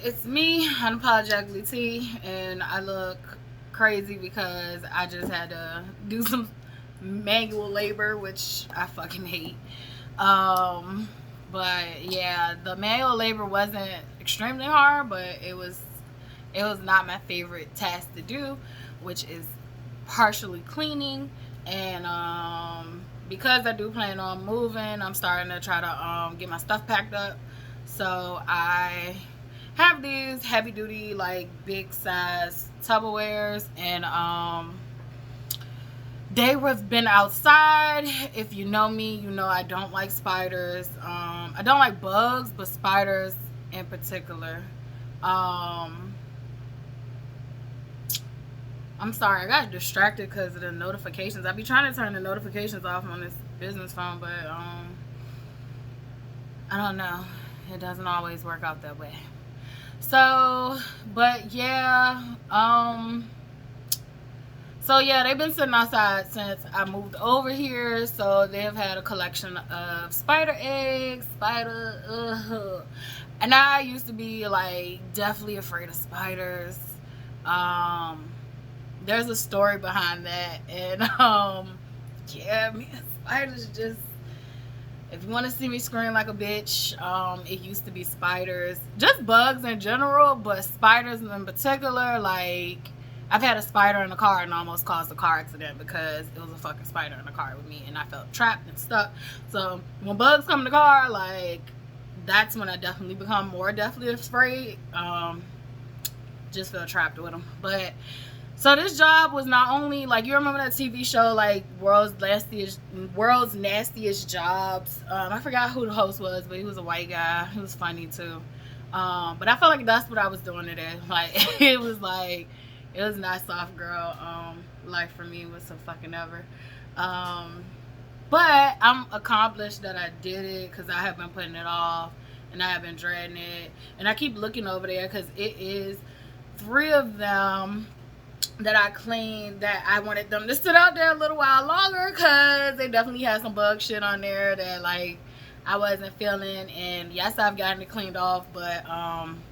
It's me, unapologetically T, and I look crazy because I just had to do some manual labor, which I fucking hate. Um, but yeah, the manual labor wasn't extremely hard, but it was not my favorite task to do, which is partially cleaning. And because I do plan on moving, I'm starting to try to get my stuff packed up. So I have these heavy duty, like big size Tupperwares, and they have been outside. If you know me, you know I don't like spiders. I don't like bugs, but spiders in particular. Um, I'm sorry, I got distracted because of the notifications. I be trying to turn the notifications off on this business phone, but I don't know. It doesn't always work out that way. So, but yeah, so yeah, they've been sitting outside since I moved over here. So they've had a collection of spider eggs, and I used to be like definitely afraid of spiders. Um, there's a story behind that, and yeah, man, spiders just. If you want to see me scream like a bitch, it used to be spiders. Just bugs in general, but spiders in particular. Like, I've had a spider in the car and almost caused a car accident because it was a fucking spider in the car with me and I felt trapped and stuck. So, when bugs come in the car, like, that's when I definitely become more deathly afraid. Just feel trapped with them. But so this job was not only like, you remember that TV show like World's Nastiest Jobs. I forgot who the host was, but he was a white guy. He was funny too. But I felt like that's what I was doing today. Like it was not soft girl life for me whatsoever. But I'm accomplished that I did it because I have been putting it off and I have been dreading it. And I keep looking over there because it is 3 of them that I cleaned that I wanted them to sit out there a little while longer because they definitely had some bug shit on there that like I wasn't feeling. And yes, I've gotten it cleaned off, but I'm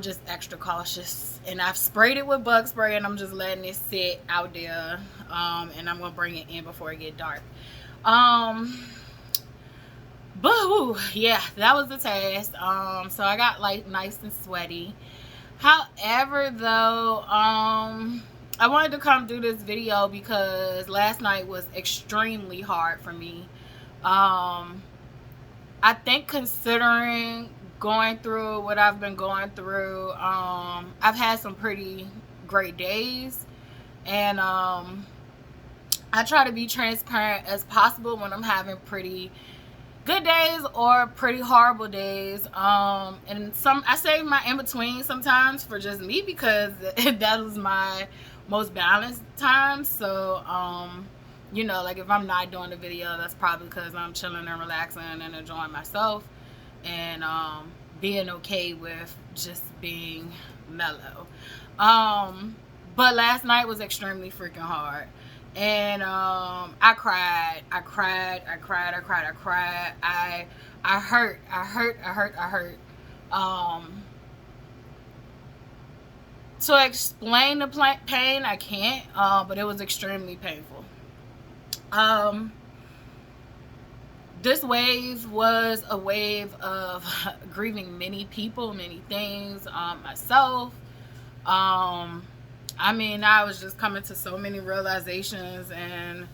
just extra cautious. And I've sprayed it with bug spray and I'm just letting it sit out there. And I'm gonna bring it in before it get dark. But yeah, that was the task. So I got like nice and sweaty. However, though, I wanted to come do this video because last night was extremely hard for me. I think considering going through what I've been going through, I've had some pretty great days. And I try to be transparent as possible when I'm having pretty good days or pretty horrible days. And I save my in between sometimes for just me because that was my most balanced time. So you know, like if I'm not doing the video, that's probably because I'm chilling and relaxing and enjoying myself and being okay with just being mellow. But last night was extremely freaking hard. And I cried. I hurt. To explain the pain, I can't, but it was extremely painful. This wave was a wave of grieving many people, many things, myself. I mean, I was just coming to so many realizations, and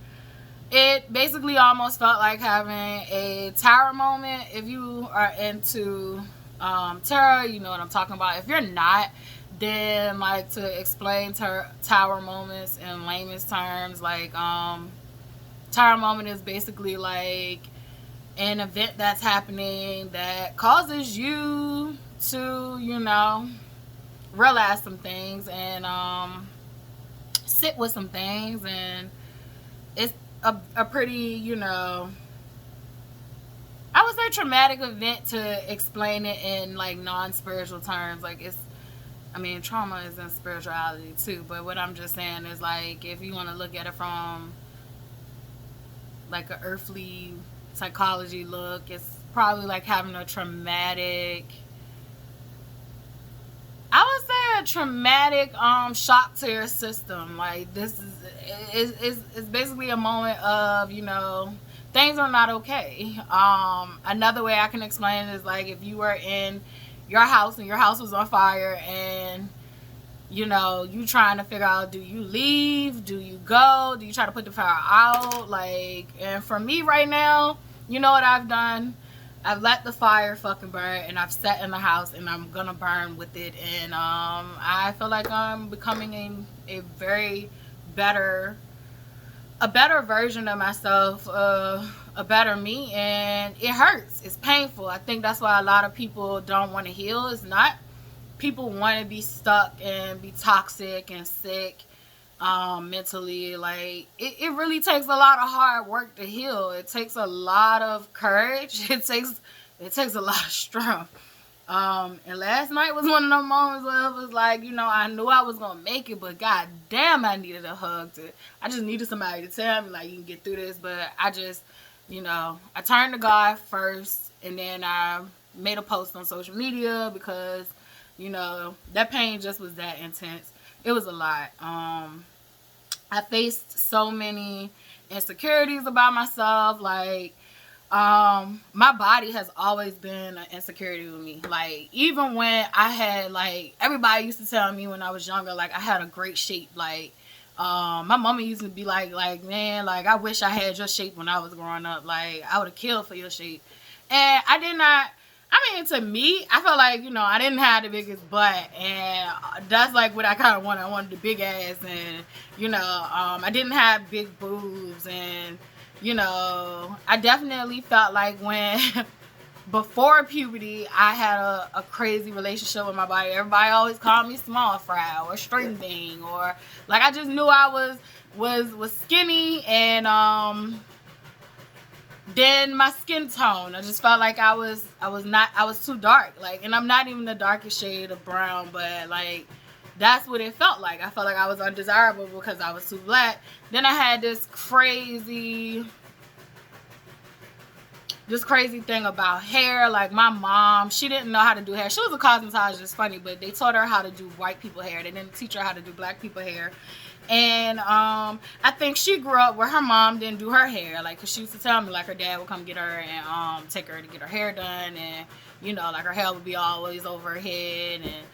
it basically almost felt like having a tower moment. If you are into tarot, you know what I'm talking about. If you're not, then like to explain tower moments in layman's terms, like tower moment is basically like an event that's happening that causes you to, you know, realize some things and sit with some things, and it's a pretty, you know, I would say traumatic event to explain it in like non-spiritual terms. Like I mean, trauma is in spirituality too, but what I'm just saying is like if you want to look at it from like an earthly psychology look, it's probably like having a traumatic a traumatic shock to your system. Like, this is basically a moment of, you know, things are not okay. Another way I can explain it is like if you were in your house and your house was on fire, and you know, you trying to figure out, do you leave, do you go, do you try to put the fire out? Like, and for me right now, you know what I've done? I've let the fire fucking burn, and I've sat in the house, and I'm gonna burn with it. And I feel like I'm becoming a very better version of myself, a better me. And it hurts, it's painful. I think that's why a lot of people don't want to heal. It's not people want to be stuck and be toxic and sick mentally. Like, it really takes a lot of hard work to heal. It takes a lot of courage. It takes a lot of strength. And last night was one of those moments where it was like, you know, I knew I was gonna make it, but god damn, I needed a hug. I just needed somebody to tell me, like, you can get through this. But I just, you know, I turned to God first, and then I made a post on social media because, you know, that pain just was that intense. It was a lot. I faced so many insecurities about myself. Like, my body has always been an insecurity with me. Like, even when I had, like, everybody used to tell me when I was younger, like, I had a great shape. Like, my mama used to be like, man, like, I wish I had your shape when I was growing up. Like, I would have killed for your shape. And I did not. I mean, to me, I felt like, you know, I didn't have the biggest butt, and that's like what I kind of wanted. I wanted the big ass, and, you know, I didn't have big boobs, and, you know, I definitely felt like when, before puberty, I had a crazy relationship with my body. Everybody always called me small fry or string bean, or, like, I just knew I was skinny, and, then my skin tone, I just felt like I was too dark. Like, and I'm not even the darkest shade of brown, but like, that's what it felt like. I felt like I was undesirable because I was too black. Then I had this crazy thing about hair. Like, my mom, she didn't know how to do hair. She was a cosmetologist, it's funny, but they taught her how to do white people hair. They didn't teach her how to do black people hair. And I think she grew up where her mom didn't do her hair. Like, cause she used to tell me, like, her dad would come get her and take her to get her hair done, and, you know, like, her hair would be always over her head and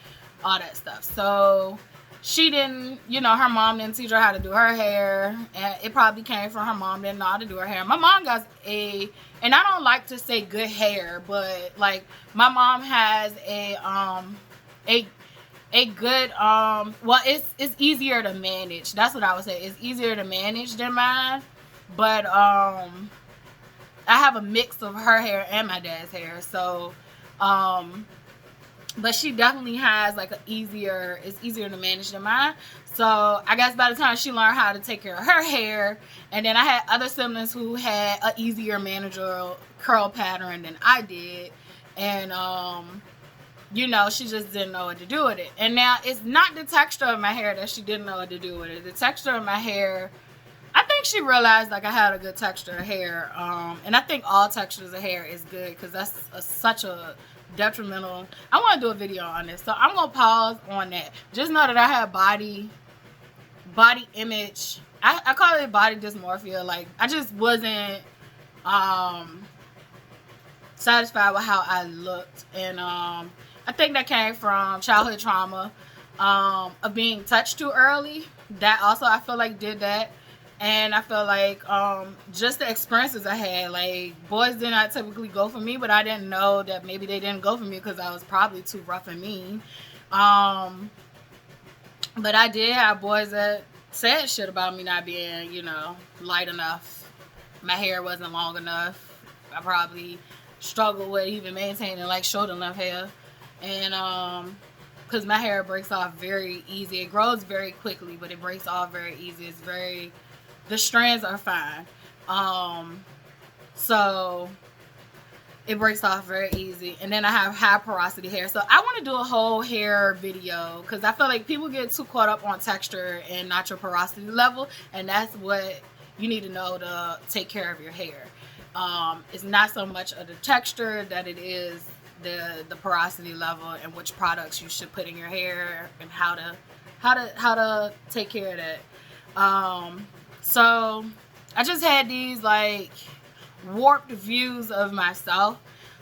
all that stuff. So she didn't, you know, her mom didn't teach her how to do her hair, and it probably came from her mom didn't know how to do her hair. My mom got and I don't like to say good hair, but like, my mom has a good, well, it's easier to manage. That's what I would say. It's easier to manage than mine. But I have a mix of her hair and my dad's hair. So, but she definitely has like it's easier to manage than mine. So I guess by the time she learned how to take care of her hair, and then I had other siblings who had an easier managerial curl pattern than I did. And, you know, she just didn't know what to do with it. And now it's not the texture of my hair that she didn't know what to do with it. The texture of my hair, I think she realized, like, I had a good texture of hair. And I think all textures of hair is good, because that's such a detrimental. I want to do a video on this, so I'm going to pause on that. Just know that I have body image. I call it body dysmorphia. Like, I just wasn't satisfied with how I looked. And I think that came from childhood trauma, of being touched too early. That also, I feel like, did that. And I feel like just the experiences I had, like, boys did not typically go for me, but I didn't know that maybe they didn't go for me because I was probably too rough and mean. But I did have boys that said shit about me not being, you know, light enough. My hair wasn't long enough. I probably struggled with even maintaining, like, short enough hair. And because my hair breaks off very easy. It grows very quickly, but it breaks off very easy. The strands are fine. So it breaks off very easy. And then I have high porosity hair. So I want to do a whole hair video, because I feel like people get too caught up on texture and not your porosity level. And that's what you need to know to take care of your hair. It's not so much of the texture that it is the porosity level and which products you should put in your hair and how to take care of that. So I just had these like warped views of myself.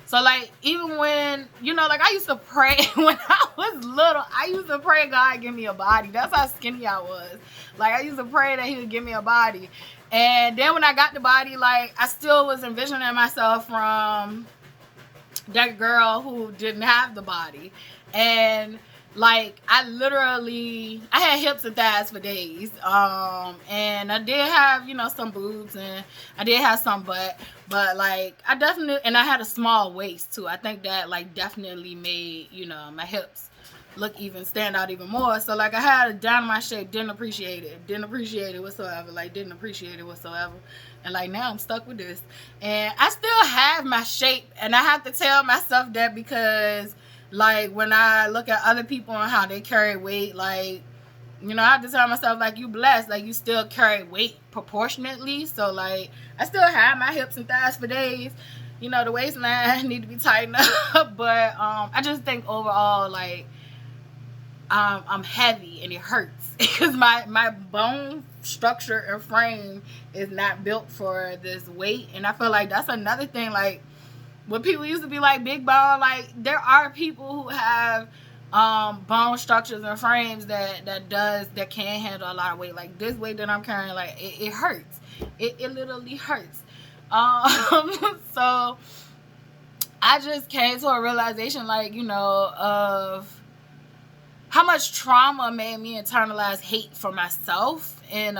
So like even when, you know, like I used to pray when I was little, I used to pray God give me a body. That's how skinny I was. Like I used to pray that he would give me a body. And then when I got the body, like I still was envisioning myself from that girl who didn't have the body. And like I had hips and thighs for days, and I did have, you know, some boobs, and I did have some butt, but like I had a small waist too. I think that like definitely made, you know, my hips stand out even more. So like I had a dynamite shape, didn't appreciate it whatsoever. And like now I'm stuck with this, and I still have my shape, and I have to tell myself that because like when I look at other people and how they carry weight, like, you know, I have to tell myself like you blessed, like you still carry weight proportionately. So like I still have my hips and thighs for days. You know, the waistline need to be tightened up, but I just think overall like I'm heavy and it hurts because my bone structure and frame is not built for this weight. And I feel like that's another thing, like when people used to be like big bone, like there are people who have bone structures and frames that can handle a lot of weight. Like this weight that I'm carrying, like it hurts. It literally hurts. So I just came to a realization, like, you know, of how much trauma made me internalize hate for myself, and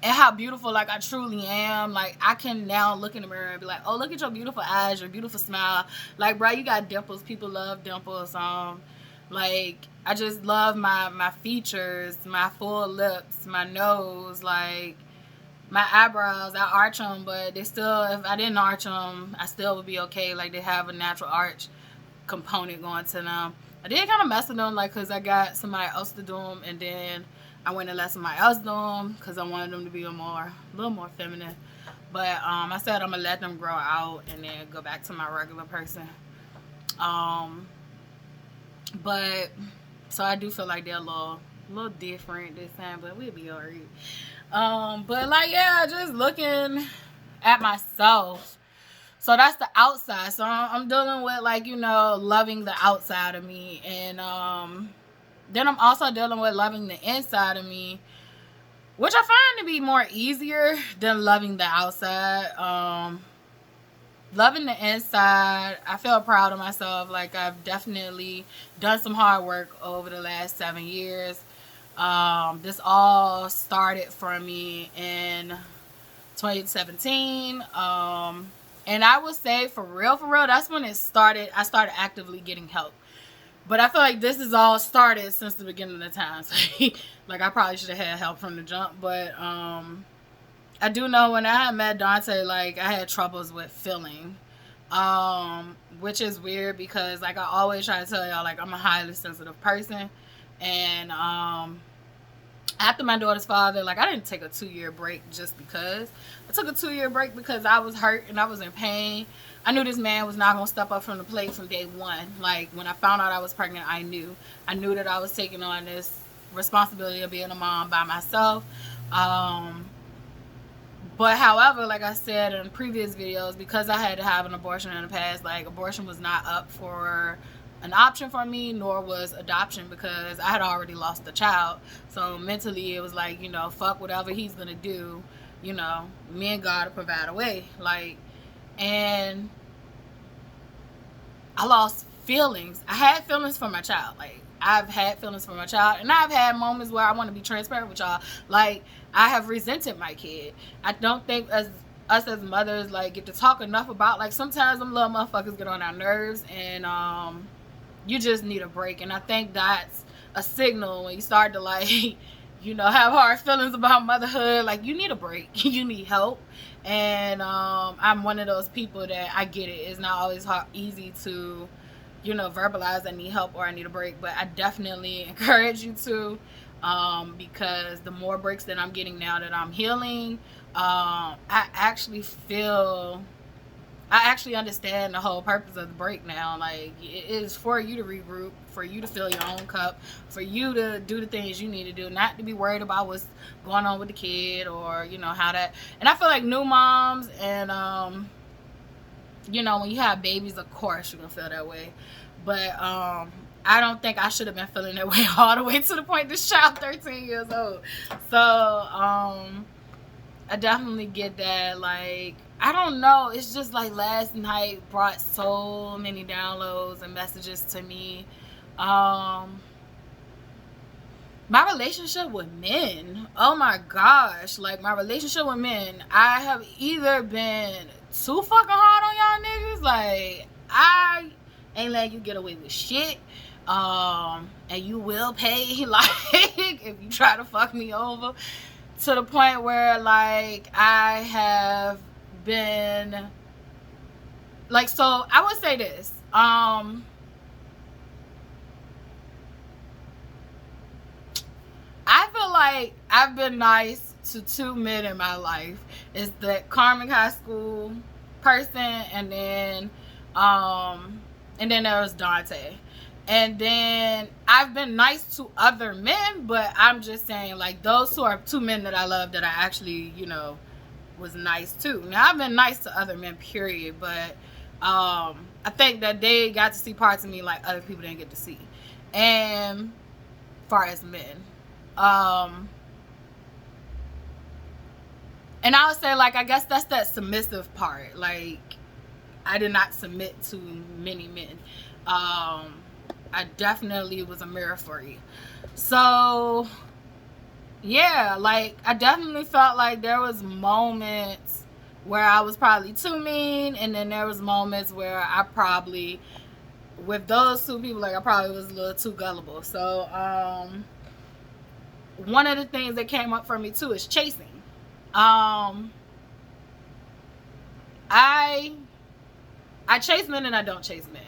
how beautiful like I truly am. Like I can now look in the mirror and be like, oh, look at your beautiful eyes, your beautiful smile. Like, bro, you got dimples. People love dimples. Like I just love my features, my full lips, my nose, like my eyebrows. I arch them, but they still, if I didn't arch them, I still would be okay. Like they have a natural arch component going to them. I did kind of mess with them, like, because I got somebody else to do them, and then I went and let somebody else do them because I wanted them to be a little more feminine. But I said I'm going to let them grow out and then go back to my regular person. But, so I do feel like they're a little different this time, but we'll be alright. But, like, yeah, just looking at myself. So that's the outside. So I'm dealing with, like, you know, loving the outside of me. And then I'm also dealing with loving the inside of me, which I find to be more easier than loving the outside. Loving the inside, I feel proud of myself. Like, I've definitely done some hard work over the last 7 years. This all started for me in 2017. And I would say for real, that's when it started. I started actively getting help. But I feel like this has all started since the beginning of the time. So, like, I probably should have had help from the jump. But I do know when I had met Dante, like, I had troubles with feeling. Which is weird because, like, I always try to tell y'all, like, I'm a highly sensitive person. And after my daughter's father, like, I didn't take a 2-year break just because. I took a 2-year break because I was hurt and I was in pain. I knew this man was not going to step up from the plate from day one. Like, when I found out I was pregnant, I knew that I was taking on this responsibility of being a mom by myself. But however, like I said in previous videos, because I had to have an abortion in the past, like, abortion was not up for an option for me, nor was adoption, because I had already lost the child. So mentally it was like, you know, fuck whatever he's gonna do, you know, me and God will provide a way. Like, and I lost feelings. I had feelings for my child. Like, I've had feelings for my child, and I've had moments where I want to be transparent with y'all. Like, I have resented my kid. I don't think us as mothers, like, get to talk enough about, like, sometimes them little motherfuckers get on our nerves, and you just need a break. And I think that's a signal when you start to, like, you know, have hard feelings about motherhood. Like, you need a break. You need help. And I'm one of those people that I get it. It's not always easy to, you know, verbalize I need help or I need a break. But I definitely encourage you to, because the more breaks that I'm getting now that I'm healing, I I actually understand the whole purpose of the break now. Like, it is for you to regroup, for you to fill your own cup, for you to do the things you need to do, not to be worried about what's going on with the kid, or, you know, how that. And I feel like new moms and, you know, when you have babies, of course you're going to feel that way. But, I don't think I should have been feeling that way all the way to the point this child 13 years old. So, I definitely get that. Like, I don't know. It's just like last night brought so many downloads and messages to me. My relationship with men. Oh my gosh. Like, my relationship with men. I have either been too fucking hard on y'all niggas. Like, I ain't letting you get away with shit. And you will pay, like, if you try to fuck me over. To the point where, like, I have been, like, so I would say this. I feel like I've been nice to 2 men in my life. It's the Carmen High School person, and then there was Dante. And then I've been nice to other men, but I'm just saying, like, those two are 2 men that I love that I actually, you know, was nice to. Now, I've been nice to other men, period, but I think that they got to see parts of me like other people didn't get to see. And as far as men, and I would say, like, I guess that's that submissive part. Like, I did not submit to many men. I definitely was a mirror for you. So, yeah, like, I definitely felt like there was moments where I was probably too mean, and then there was moments where I probably, with those 2 people, like, I probably was a little too gullible. So, one of the things that came up for me, too, is chasing. I chase men and I don't chase men.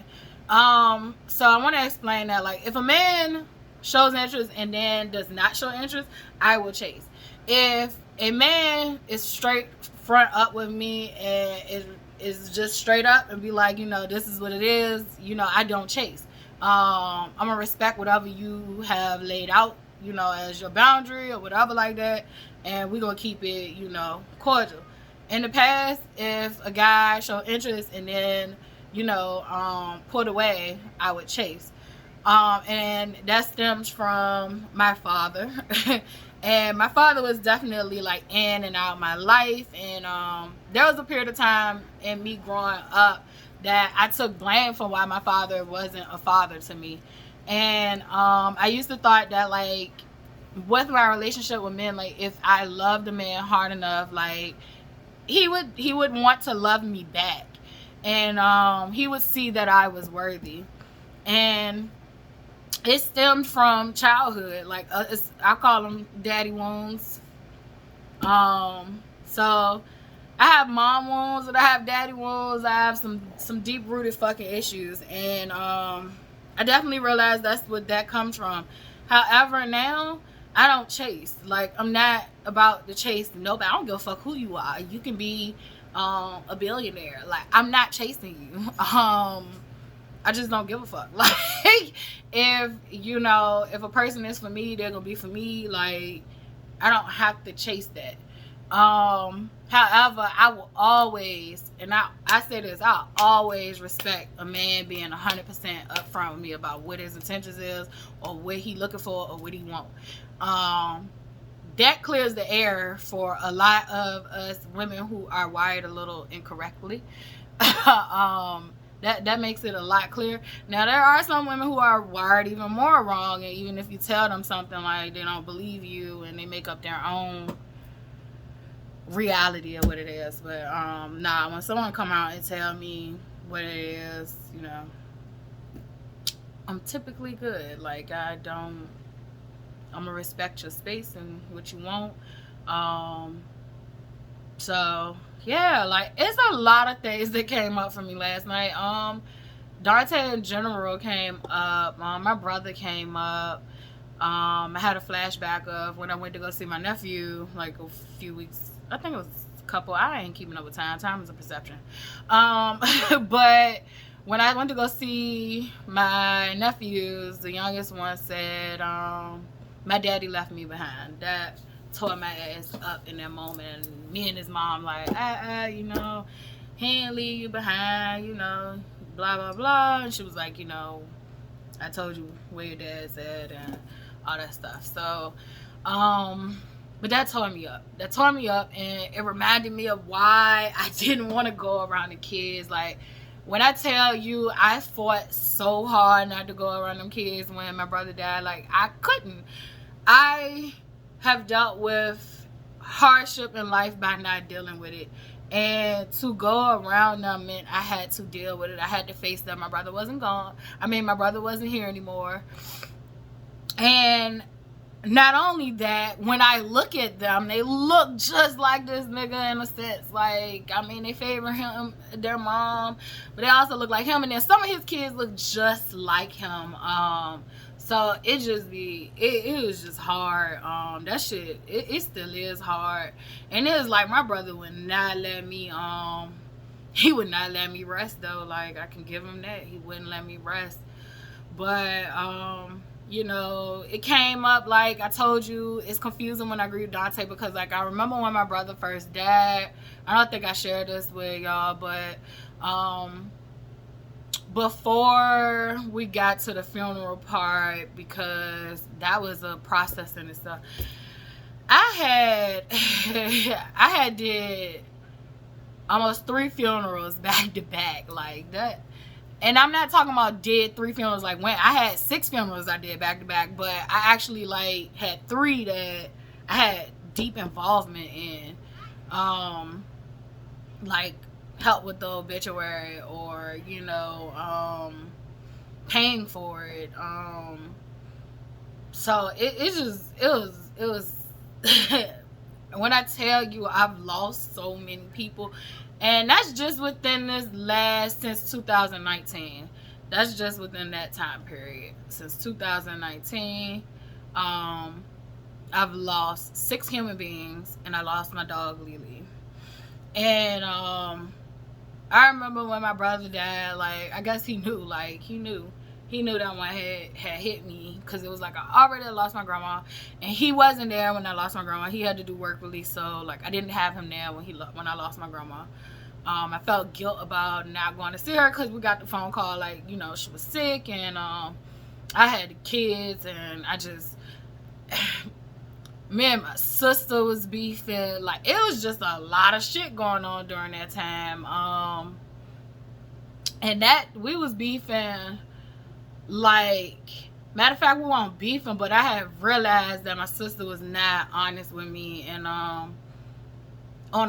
So I want to explain that, like, if a man shows interest and then does not show interest, I will chase. If a man is straight front up with me and is just straight up and be like, you know, this is what it is, you know, I don't chase. I'm gonna respect whatever you have laid out, you know, as your boundary or whatever like that, and we're gonna keep it, you know, cordial. In the past, if a guy showed interest and then, you know, pulled away, I would chase. And that stems from my father. And my father was definitely, like, in and out of my life. And there was a period of time in me growing up that I took blame for why my father wasn't a father to me. And I used to thought that, like, with my relationship with men, like, if I loved a man hard enough, like, he would want to love me back. And he would see that I was worthy. And it stemmed from childhood. Like, I call them daddy wounds. So I have mom wounds and I have daddy wounds. I have some deep-rooted fucking issues. And I definitely realized that's what that comes from. However, now, I don't chase. Like, I'm not about to chase nobody. I don't give a fuck who you are. You can be a billionaire. Like, I'm not chasing you. I just don't give a fuck. Like, if, you know, if a person is for me, they're gonna be for me. Like, I don't have to chase that. However, I will always, and I say this, I'll always respect a man being 100% upfront with me about what his intentions is, or what he looking for, or what he want. That clears the air for a lot of us women who are wired a little incorrectly. That makes it a lot clearer. Now, there are some women who are wired even more wrong, and even if you tell them something, like, they don't believe you, and they make up their own reality of what it is. But nah, when someone come out and tell me what it is, you know, I'm typically good. Like, I'm gonna respect your space and what you want. So yeah, like, it's a lot of things that came up for me last night. Dante in general came up. My brother came up. I had a flashback of when I went to go see my nephew, like, a few weeks, I think it was couple, I ain't keeping up with time. Time is a perception. But when I went to go see my nephews, the youngest one said, my daddy left me behind. That tore my ass up in that moment. And me and his mom like, you know, he ain't leave you behind, you know, blah, blah, blah. And she was like, you know, I told you where your dad's at and all that stuff. So, but that tore me up. That tore me up, and it reminded me of why I didn't want to go around the kids. Like, when I tell you I fought so hard not to go around them kids when my brother died, like, I couldn't. I have dealt with hardship in life by not dealing with it. And to go around them meant I had to deal with it. I had to face them. My brother wasn't gone. I mean, my brother wasn't here anymore. And not only that, when I look at them, they look just like this nigga in a sense. Like, I mean, they favor him, their mom, but they also look like him. And then some of his kids look just like him. So it just be, it was just hard. That shit, it still is hard. And it was like, my brother would not let me, he would not let me rest though. Like, I can give him that. He wouldn't let me rest. But, you know, it came up, like I told you, it's confusing when I grieve Dante, because like I remember when my brother first died. I don't think I shared this with y'all, but before we got to the funeral part, because that was a process in itself, I had did almost 3 funerals back to back like that. And I'm not talking about did 3 funerals like when I had 6 funerals I did back to back, but I actually like had 3 that I had deep involvement in, like help with the obituary, or you know, paying for it. So it was when I tell you I've lost so many people. And that's just within this since 2019. That's just within that time period. Since 2019, I've lost 6 human beings, and I lost my dog, Lily. And I remember when my brother died, like, I guess he knew, like, he knew that one had hit me, because it was like I already lost my grandma, and he wasn't there when I lost my grandma. He had to do work release, so like I didn't have him there when I lost my grandma. I felt guilt about not going to see her, because we got the phone call, like, you know, she was sick, and I had the kids, and I just, me and my sister was beefing. Like, it was just a lot of shit going on during that time. And that we was beefing. Like, matter of fact, we weren't beefing, but I had realized that my sister was not honest with me, and on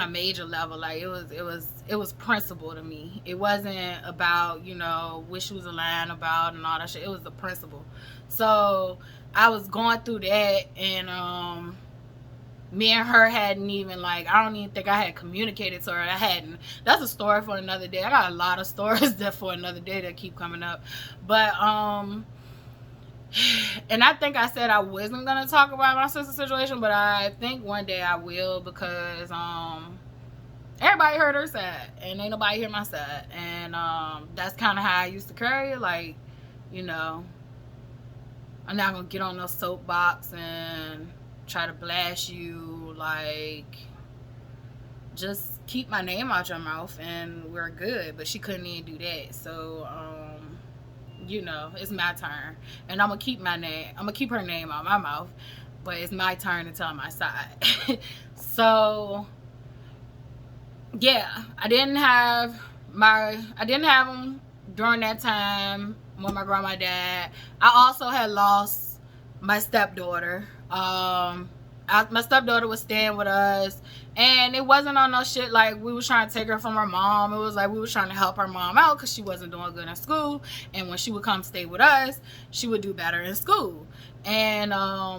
a major level. Like, it was principle to me. It wasn't about, you know, what she was lying about and all that shit. It was the principle. So I was going through that, and me and her hadn't even, like, I don't even think I had communicated to her. I hadn't. That's a story for another day. I got a lot of stories that for another day that keep coming up. But and I think I said I wasn't gonna talk about my sister's situation, but I think one day I will, because everybody heard her side and ain't nobody hear my side. And that's kind of how I used to carry it. Like, you know, I'm not gonna get on no soapbox and try to blast you. Like, just keep my name out your mouth and we're good. But she couldn't even do that. So you know, it's my turn, and I'm gonna keep her name out my mouth, but it's my turn to tell my side. So yeah, I didn't have them during that time when my grandma died. I also had lost my stepdaughter. My stepdaughter was staying with us, and it wasn't on no shit like we was trying to take her from her mom. It was like we was trying to help her mom out, because she wasn't doing good in school, and when she would come stay with us, she would do better in school. And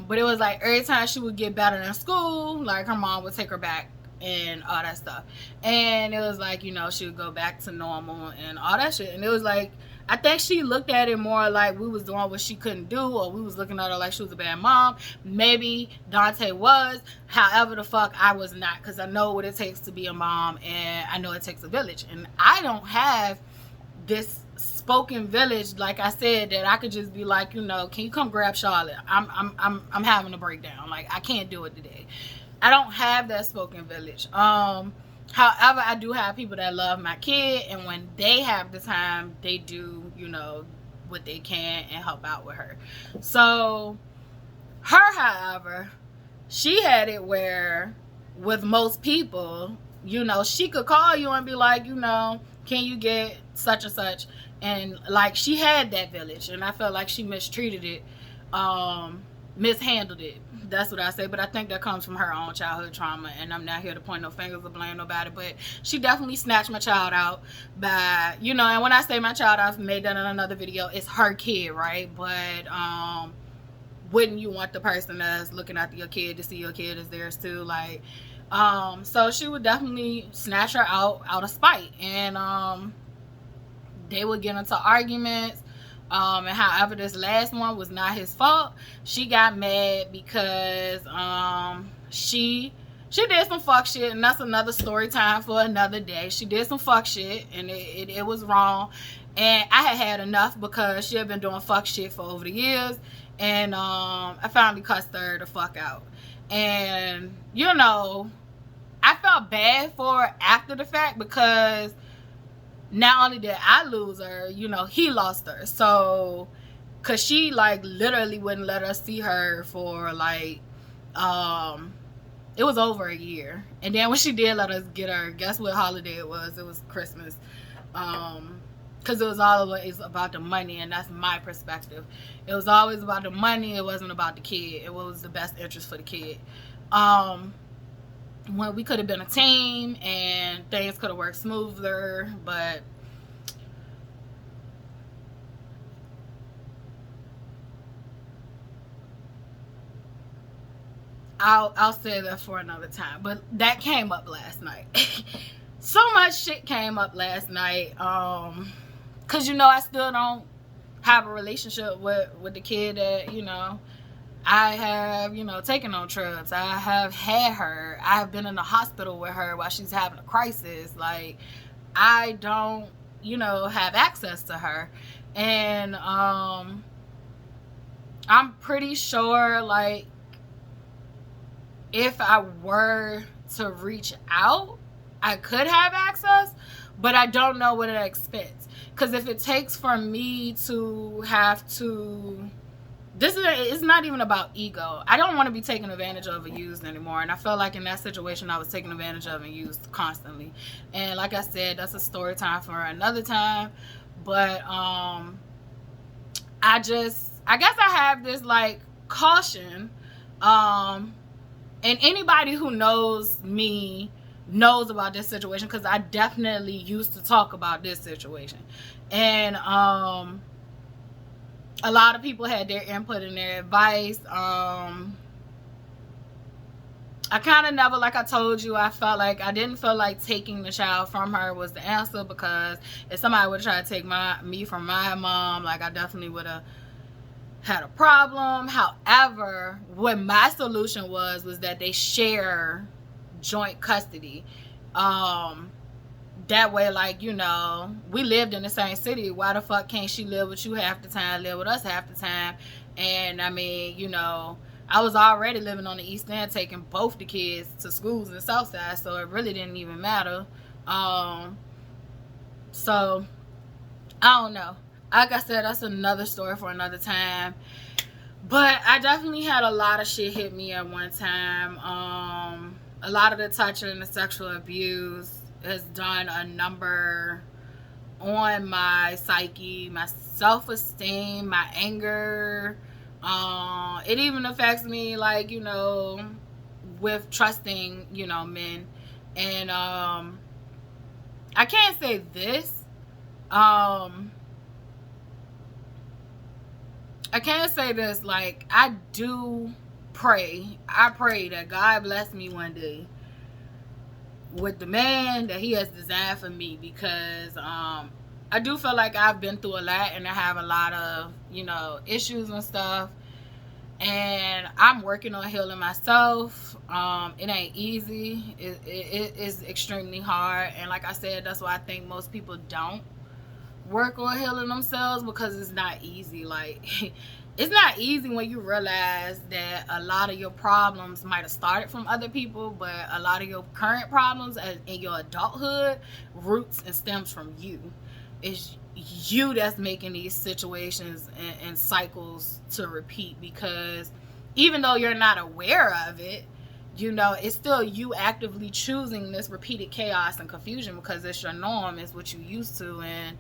but it was like every time she would get better in school, like her mom would take her back and all that stuff. And it was like, you know, she would go back to normal and all that shit. And it was like, I think she looked at it more like we was doing what she couldn't do, or we was looking at her like she was a bad mom. Maybe Dante was. However the fuck, I was not, because I know what it takes to be a mom, and I know it takes a village. And I don't have this spoken village, like I said, that I could just be like, you know, can you come grab Charlotte? I'm having a breakdown. Like, I can't do it today. I don't have that spoken village. However, I do have people that love my kid, and when they have the time, they do, you know, what they can and help out with her. So her, however, she had it where with most people, you know, she could call you and be like, you know, can you get such and such? And like, she had that village, and I felt like she mistreated it, mishandled it. That's what I say. But I think that comes from her own childhood trauma, and I'm not here to point no fingers or blame nobody, but she definitely snatched my child out by, you know, and when I say my child, I've made that in another video, it's her kid, right? But wouldn't you want the person that's looking after your kid to see your kid as theirs too? Like, so she would definitely snatch her out of spite, and they would get into arguments. And however, this last one was not his fault. She got mad because she did some fuck shit, and that's another story time for another day. She did some fuck shit, and it was wrong, and I had enough because she had been doing fuck shit for over the years, and I finally cussed her the fuck out. And you know, I felt bad for her after the fact, because not only did I lose her, you know, he lost her. So, cause she like literally wouldn't let us see her for like, it was over a year. And then when she did let us get her, guess what holiday it was? It was Christmas. Cause it was always about the money, and that's my perspective. It was always about the money. It wasn't about the kid. It was the best interest for the kid. When we could have been a team and things could have worked smoother, but I'll say that for another time. But that came up last night. So much shit came up last night, cause you know I still don't have a relationship with the kid that, you know, I have, you know, taken on trips. I have had her. I have been in the hospital with her while she's having a crisis. Like, I don't, you know, have access to her. And I'm pretty sure, like, if I were to reach out, I could have access, but I don't know what it expects. Because if it takes for me to have to... it's not even about ego. I don't want to be taken advantage of and used anymore. And I felt like in that situation, I was taken advantage of and used constantly. And like I said, that's a story time for another time. But I guess I have this like caution. And anybody who knows me knows about this situation, because I definitely used to talk about this situation. And a lot of people had their input and their advice. I kind of never, like I told you, I didn't feel like taking the child from her was the answer, because if somebody would try to take me from my mom, like, I definitely would have had a problem. However, what my solution was that they share joint custody. That way, like, you know, we lived in the same city. Why the fuck can't she live with you half the time, live with us half the time? And I mean, you know, I was already living on the East End, taking both the kids to schools in the South Side, so it really didn't even matter. So I don't know. Like I said, that's another story for another time. But I definitely had a lot of shit hit me at one time. A lot of the touching and the sexual abuse has done a number on my psyche, my self-esteem, my anger. It even affects me, like, you know, with trusting, you know, men. And I can't say this. I can't say this, like, I do pray. I pray that God bless me one day with the man that he has designed for me, because I do feel like I've been through a lot and I have a lot of, issues and stuff. And I'm working on healing myself. It ain't easy. It is extremely hard. And like I said, that's why I think most people don't work on healing themselves, because it's not easy. Like, it's not easy when you realize that a lot of your problems might have started from other people, but a lot of your current problems in your adulthood roots and stems from you. It's you that's making these situations and cycles to repeat, because even though you're not aware of it, it's still you actively choosing this repeated chaos and confusion, because it's your norm, it's what you used to. And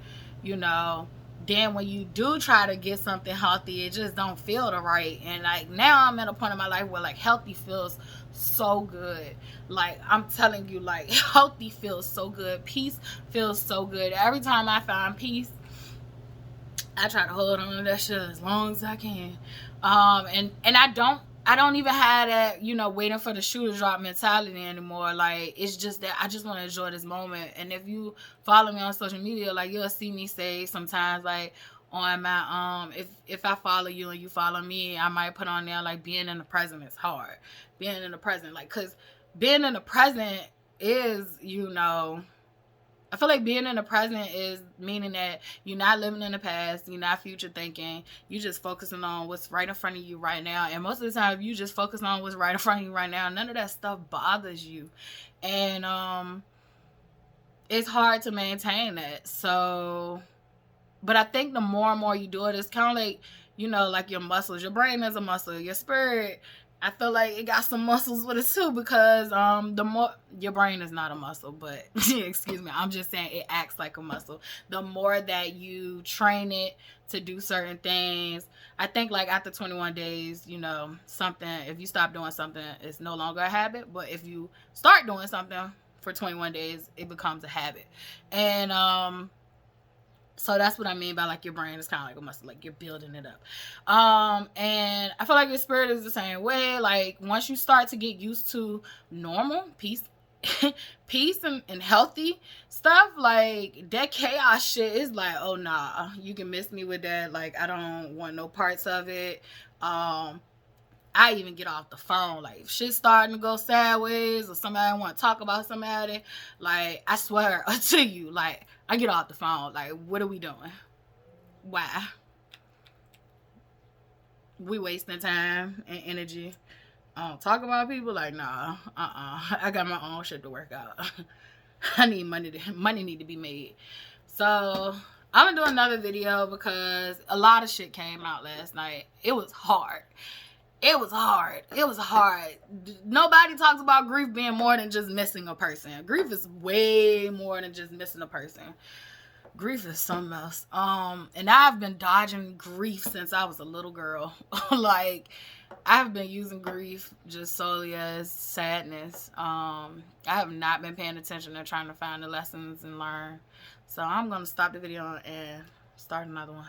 then when you do try to get something healthy, it just don't feel the right. And like, now I'm at a point in my life where like healthy feels so good. Like, I'm telling you, like, healthy feels so good. Peace feels so good. Every time I find peace, I try to hold on to that shit as long as I can. And I don't even have that, waiting for the shoe to drop mentality anymore. Like, it's just that I just want to enjoy this moment. And if you follow me on social media, like, you'll see me say sometimes, like, on my, if I follow you and you follow me, I might put on there, like, being in the present is hard. Being in the present, like, because being in the present is, I feel like being in the present is meaning that you're not living in the past, you're not future thinking, you're just focusing on what's right in front of you right now. And most of the time, if you just focus on what's right in front of you right now, none of that stuff bothers you. And it's hard to maintain that. So, but I think the more and more you do it, it's kind of like, like your muscles. Your brain is a muscle. Your spirit, I feel like it got some muscles with it too, because the more, your brain is not a muscle, but excuse me, I'm just saying it acts like a muscle. The more that you train it to do certain things, I think like after 21 days, something, if you stop doing something, it's no longer a habit. But if you start doing something for 21 days, it becomes a habit. And so that's what I mean by like your brain is kind of like a muscle, like you're building it up. And I feel like your spirit is the same way. Like, once you start to get used to normal peace, peace and healthy stuff, like that chaos shit is like, oh nah, you can miss me with that. Like, I don't want no parts of it. I even get off the phone. Like, if shit's starting to go sideways or somebody want to talk about somebody, like, I swear to you, like, I get off the phone. Like, what are we doing? Why? We wasting time and energy. Talk about people? Like, nah, I got my own shit to work out. I need money. Money need to be made. So I'm gonna do another video because a lot of shit came out last night. It was hard. It was hard. It was hard. Nobody talks about grief being more than just missing a person. Grief is way more than just missing a person. Grief is something else. And I've been dodging grief since I was a little girl. Like, I've been using grief just solely as sadness. I have not been paying attention to trying to find the lessons and learn. So I'm going to stop the video and start another one.